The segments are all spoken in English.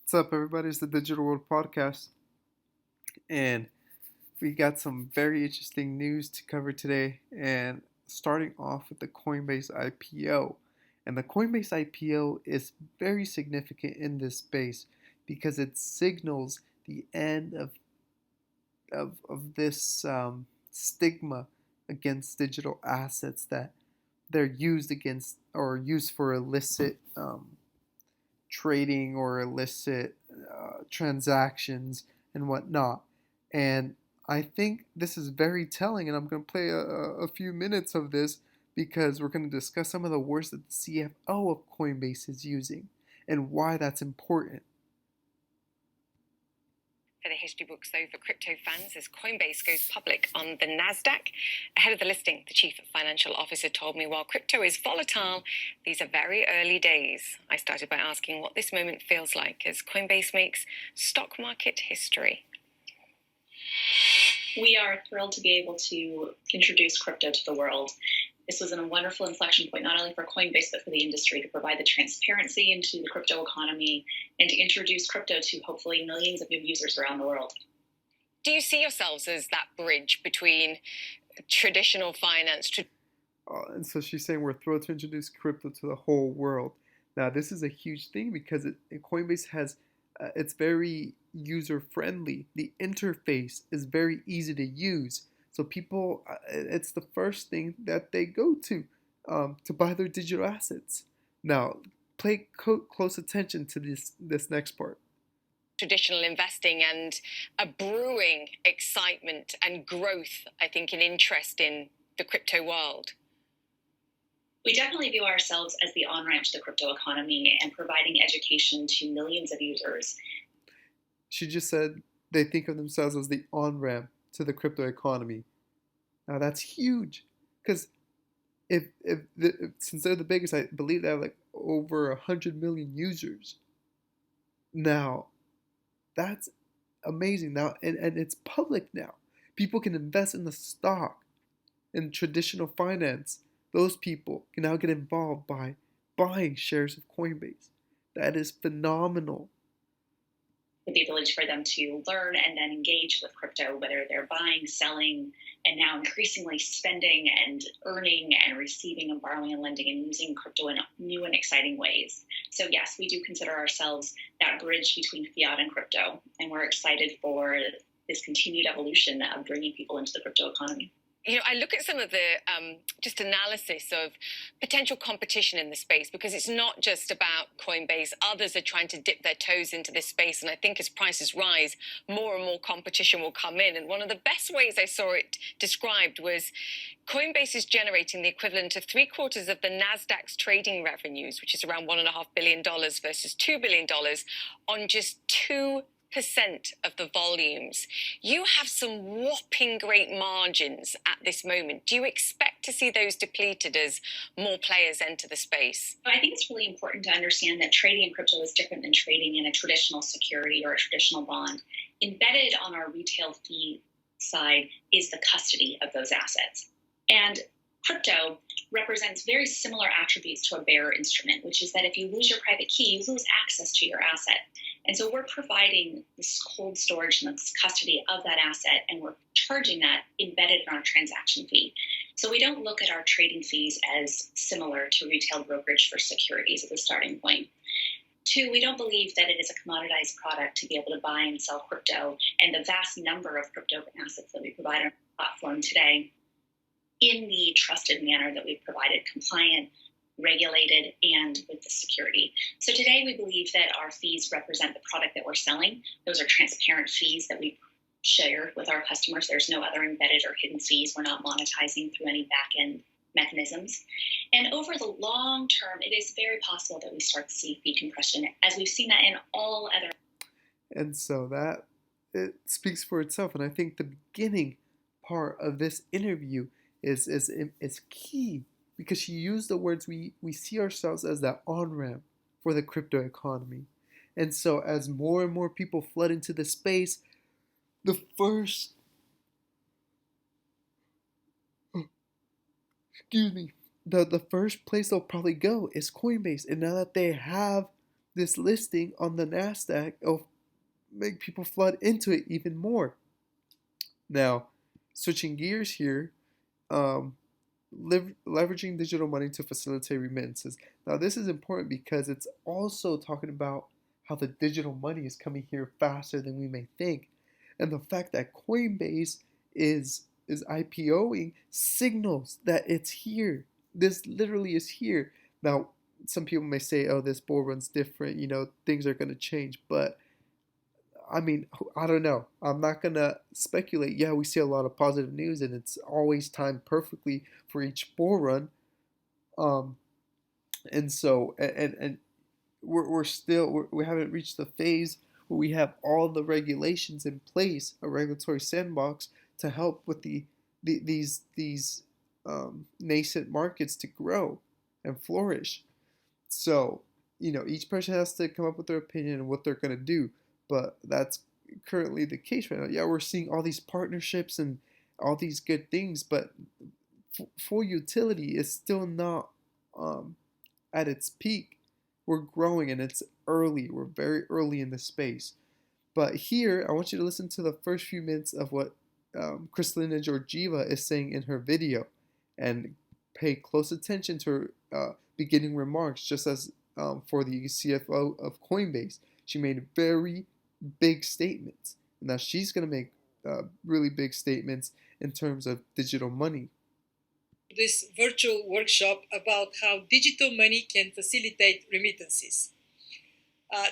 What's up, everybody? It's the Digital World Podcast, and we got some very interesting news to cover today. And starting off with the Coinbase IPO. And the Coinbase IPO is very significant in this space because it signals the end of this stigma against digital assets that they're used against or used for illicit trading or illicit transactions and whatnot. And I think this is very telling, and I'm going to play a few minutes of this because we're going to discuss some of the words that the CFO of Coinbase is using and why that's important. For the history books, though, for crypto fans, as Coinbase goes public on the NASDAQ. Ahead of the listing, the chief financial officer told me while crypto is volatile, these are very early days. I started by asking what this moment feels like as Coinbase makes stock market history. We are thrilled to be able to introduce crypto to the world. This was a wonderful inflection point, not only for Coinbase, but for the industry to provide the transparency into the crypto economy and to introduce crypto to hopefully millions of new users around the world. Do you see yourselves as that bridge between traditional finance? And so she's saying we're thrilled to introduce crypto to the whole world. Now, this is a huge thing because Coinbase has it's very user friendly. The interface is very easy to use. So people, it's the first thing that they go to buy their digital assets. Now, pay close attention to this next part. Traditional investing and a brewing excitement and growth, I think, in interest in the crypto world. We definitely view ourselves as the on-ramp to the crypto economy and providing education to millions of users. She just said they think of themselves as the on-ramp to the crypto economy. Now that's huge, because since they're the biggest, I believe they have like over 100 million users. Now, that's amazing. Now, and it's public now. People can invest in the stock, in traditional finance. Those people can now get involved by buying shares of Coinbase. That is phenomenal. With the ability for them to learn and then engage with crypto, whether they're buying, selling, and now increasingly spending and earning and receiving and borrowing and lending and using crypto in new and exciting ways. So yes, we do consider ourselves that bridge between fiat and crypto, and we're excited for this continued evolution of bringing people into the crypto economy. I look at some of the just analysis of potential competition in the space, because it's not just about Coinbase. Others are trying to dip their toes into this space. And I think as prices rise, more and more competition will come in. And one of the best ways I saw it described was Coinbase is generating the equivalent of 3/4 of the NASDAQ's trading revenues, which is around $1.5 billion versus $2 billion on just 2% of the volumes. You have some whopping great margins at this moment. Do you expect to see those depleted as more players enter the space? I think it's really important to understand that trading in crypto is different than trading in a traditional security or a traditional bond. Embedded on our retail fee side is the custody of those assets. And crypto represents very similar attributes to a bearer instrument, which is that if you lose your private key, you lose access to your asset. And so we're providing this cold storage and this custody of that asset, and we're charging that embedded in our transaction fee. So we don't look at our trading fees as similar to retail brokerage for securities as a starting point. Two, we don't believe that it is a commoditized product to be able to buy and sell crypto, and the vast number of crypto assets that we provide on our platform today in the trusted manner that we've provided, compliant, regulated, and with the security. So today we believe that our fees represent the product that we're selling. Those are transparent fees that we share with our customers. There's no other embedded or hidden fees. We're not monetizing through any back-end mechanisms. And over the long term, it is very possible that we start to see fee compression, as we've seen that in all other. And so that it speaks for itself. And I think the beginning part of this interview is key, because she used the words we see ourselves as that on-ramp for the crypto economy. And so as more and more people flood into the space, the first the first place they'll probably go is Coinbase. And now that they have this listing on the NASDAQ will make people flood into it even more. Now, switching gears here, um, leveraging digital money to facilitate remittances. Now, this is important because it's also talking about how the digital money is coming here faster than we may think, and the fact that Coinbase is IPOing signals that it's here. This literally is here. Now, some people may say, "Oh, this bull run's different. Things are going to change," but I mean, I don't know. I'm not gonna speculate. Yeah, we see a lot of positive news, and it's always timed perfectly for each bull run. Um, and so, and we're still we haven't reached the phase where we have all the regulations in place, a regulatory sandbox to help with these nascent markets to grow and flourish. So, each person has to come up with their opinion and what they're going to do, but that's currently the case right now. Yeah, we're seeing all these partnerships and all these good things, but full utility is still not um, at its peak. We're growing and it's early. We're very early in the space. But here, I want you to listen to the first few minutes of what Kristalina Georgieva is saying in her video and pay close attention to her beginning remarks, just as for the CFO of Coinbase. She made very big statements. Now she's going to make really big statements in terms of digital money. This virtual workshop about how digital money can facilitate remittances.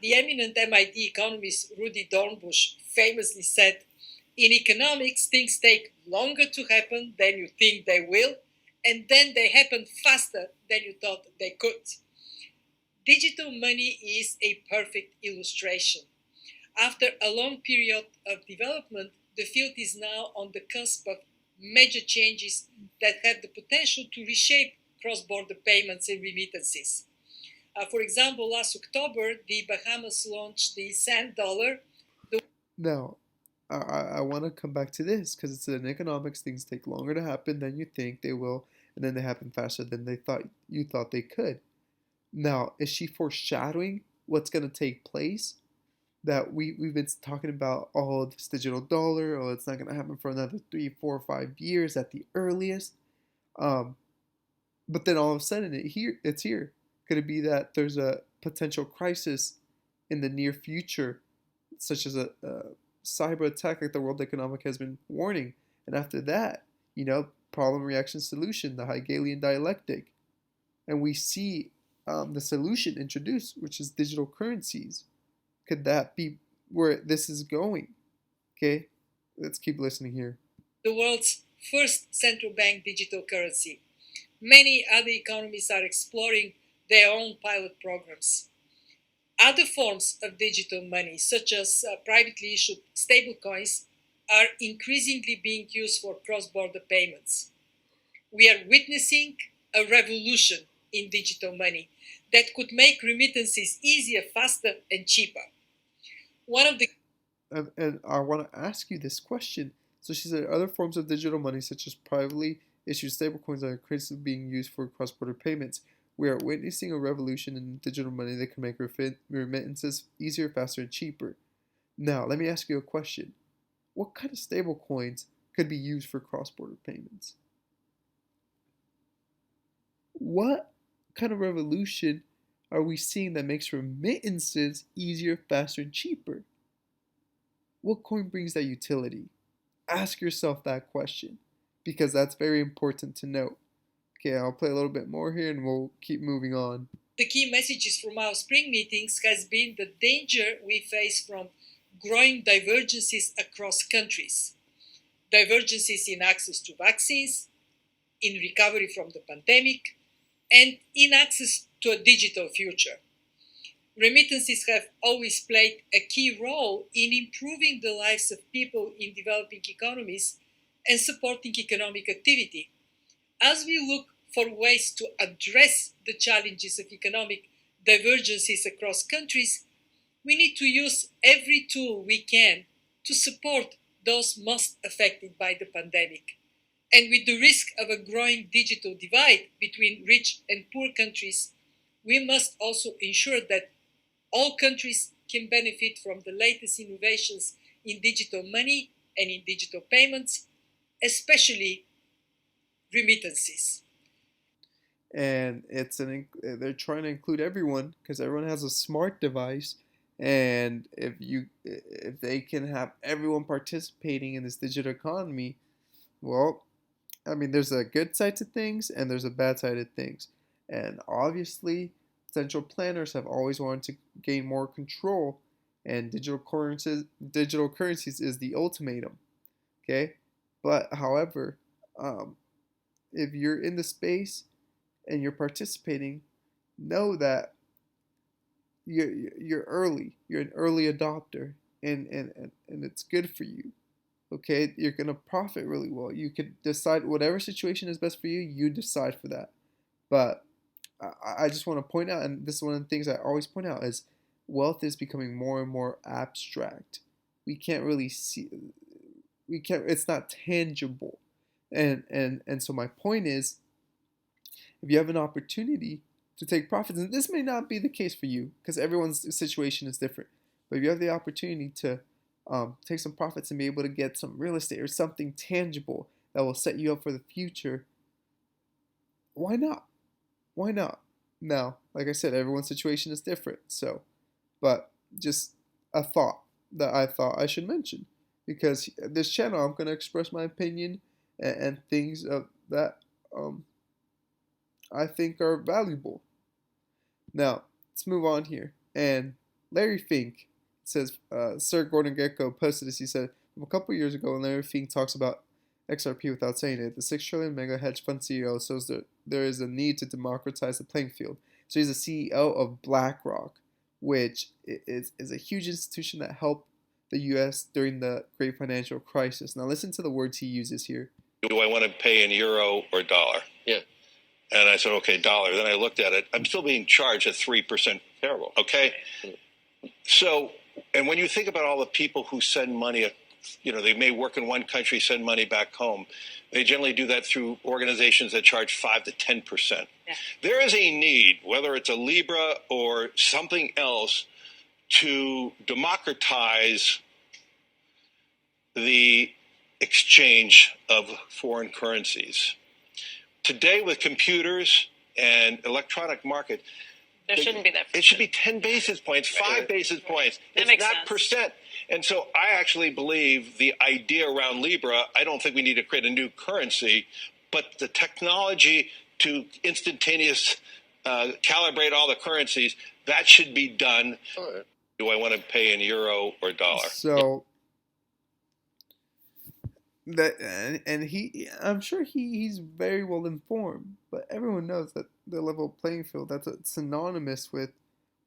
The eminent MIT economist Rudy Dornbush famously said, "In economics, things take longer to happen than you think they will, and then they happen faster than you thought they could." Digital money is a perfect illustration. After a long period of development, the field is now on the cusp of major changes that have the potential to reshape cross-border payments and remittances. For example, last October, the Bahamas launched the sand dollar. Now, I want to come back to this because it's in economics. Things take longer to happen than you think they will, and then they happen faster than you thought they could. Now, is she foreshadowing what's going to take place? That we've been talking about, oh, this digital dollar, oh, it's not going to happen for another 3, 4, 5 years at the earliest. But then all of a sudden it's here. Could it be that there's a potential crisis in the near future, such as a cyber attack like the World Economic has been warning? And after that, problem, reaction, solution, the Hegelian dialectic. And we see the solution introduced, which is digital currencies. Could that be where this is going? Okay, let's keep listening here. The world's first central bank digital currency. Many other economies are exploring their own pilot programs. Other forms of digital money, such as privately issued stablecoins, are increasingly being used for cross-border payments. We are witnessing a revolution in digital money that could make remittances easier, faster, and cheaper. One of the and I want to ask you this question. So she said other forms of digital money, such as privately issued stablecoins, are increasingly being used for cross-border payments. We are witnessing a revolution in digital money that can make remittances easier, faster, and cheaper. Now, let me ask you a question. What kind of stablecoins could be used for cross-border payments? What kind of revolution are we seeing that makes remittances easier, faster, and cheaper? What coin brings that utility? Ask yourself that question because that's very important to note. Okay, I'll play a little bit more here and we'll keep moving on. The key messages from our spring meetings has been the danger we face from growing divergences across countries. Divergences in access to vaccines, in recovery from the pandemic, and in access to a digital future. Remittances have always played a key role in improving the lives of people in developing economies and supporting economic activity. As we look for ways to address the challenges of economic divergences across countries, we need to use every tool we can to support those most affected by the pandemic. And with the risk of a growing digital divide between rich and poor countries, we must also ensure that All countries can benefit from the latest innovations in digital money and in digital payments, especially remittances. And they're trying to include everyone because everyone has a smart device, and if they can have everyone participating in this digital economy, well, I mean, there's a good side to things and there's a bad side to things. And obviously, central planners have always wanted to gain more control, and digital currencies is the ultimatum. Okay, but however, um, if you're in the space and you're participating, know that you're early. You're an early adopter, and it's good for you. Okay, you're gonna profit really well. You could decide whatever situation is best for you. You decide for that. But I just want to point out, and this is one of the things I always point out, is wealth is becoming more and more abstract. We can't really see. We can't. It's not tangible. And so my point is, if you have an opportunity to take profits, and this may not be the case for you because everyone's situation is different, but if you have the opportunity to take some profits and be able to get some real estate or something tangible that will set you up for the future, why not? Why not? Now, like I said, everyone's situation is different. So, but just a thought that I thought I should mention because this channel, I'm going to express my opinion and things that um, I think are valuable. Now, let's move on here. And Larry Fink says, Sir Gordon Gekko posted this. He said, from a couple years ago, when Larry Fink talks about XRP without saying it, the 6 trillion mega hedge fund CEO says that there is a need to democratize the playing field. So he's the CEO of BlackRock, which is a huge institution that helped the U.S. during the great financial crisis. Now listen to the words he uses here. Do I want to pay in euro or dollar? Yeah. And I said, okay, dollar. Then I looked at it. I'm still being charged at 3%. Terrible. Okay. So, and when you think about all the people who send money, they may work in one country, send money back home. They generally do that through organizations that charge 5 to 10%. Yeah. There is a need, whether it's a Libra or something else, to democratize the exchange of foreign currencies. Today, with computers and electronic market, there shouldn't be that. It should be 10 basis points, 5 basis points. That it's makes not sense. percent. And so I actually believe the idea around Libra, I don't think we need to create a new currency, but the technology to instantaneous calibrate all the currencies, that should be done. Do I want to pay in euro or dollar? So I'm sure he's very well informed, but everyone knows that the level playing field, that's synonymous with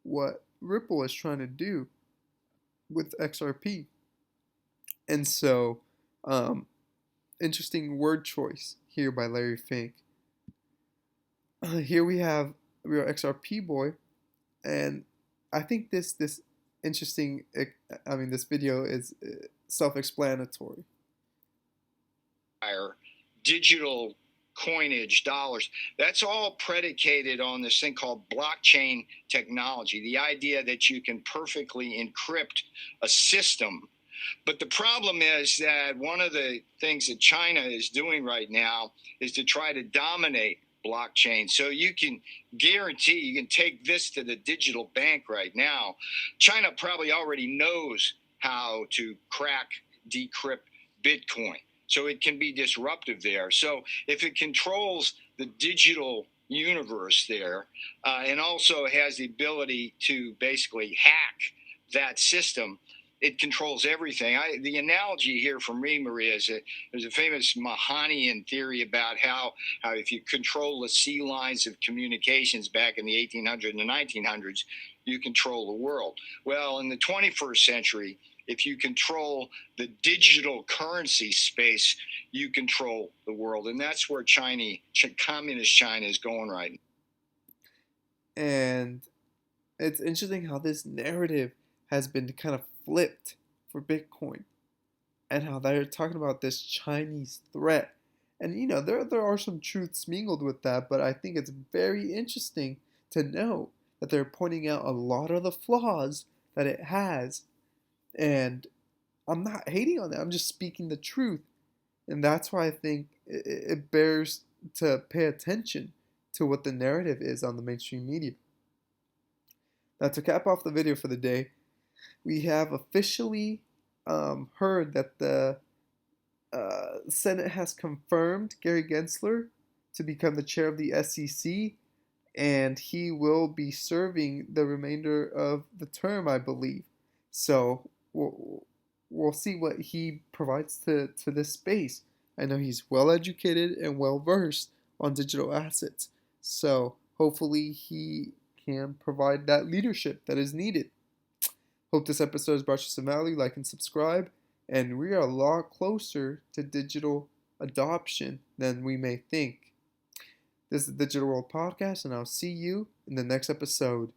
what Ripple is trying to do with XRP. And so, interesting word choice here by Larry Fink. Here we have real XRP boy, and I think this interesting. I mean, this video is self-explanatory. Digital coinage, dollars, that's all predicated on this thing called blockchain technology, the idea that you can perfectly encrypt a system. But the problem is that one of the things that China is doing right now is to try to dominate blockchain. So you can guarantee, you can take this to the digital bank right now. China probably already knows how to crack, decrypt Bitcoin. So it can be disruptive there. So if it controls the digital universe there and also has the ability to basically hack that system, it controls everything. The analogy here from me, Maria, is there's a famous Mahanian theory about how if you control the sea lines of communications back in the 1800s and the 1900s, you control the world. Well, in the 21st century, if you control the digital currency space, you control the world. And that's where communist China is going right now. And it's interesting how this narrative has been kind of flipped for Bitcoin and how they're talking about this Chinese threat. And, there are some truths mingled with that, but I think it's very interesting to know that they're pointing out a lot of the flaws that it has. And I'm not hating on that. I'm just speaking the truth. And that's why I think it bears to pay attention to what the narrative is on the mainstream media. Now, to cap off the video for the day, we have officially heard that the Senate has confirmed Gary Gensler to become the chair of the SEC, and he will be serving the remainder of the term, I believe. So we'll see what he provides to this space. I know he's well educated and well versed on digital assets, so hopefully he can provide that leadership that is needed. Hope this episode has brought you some value. Like and subscribe, and we are a lot closer to digital adoption than we may think. This is the Digital World Podcast, and I'll see you in the next episode.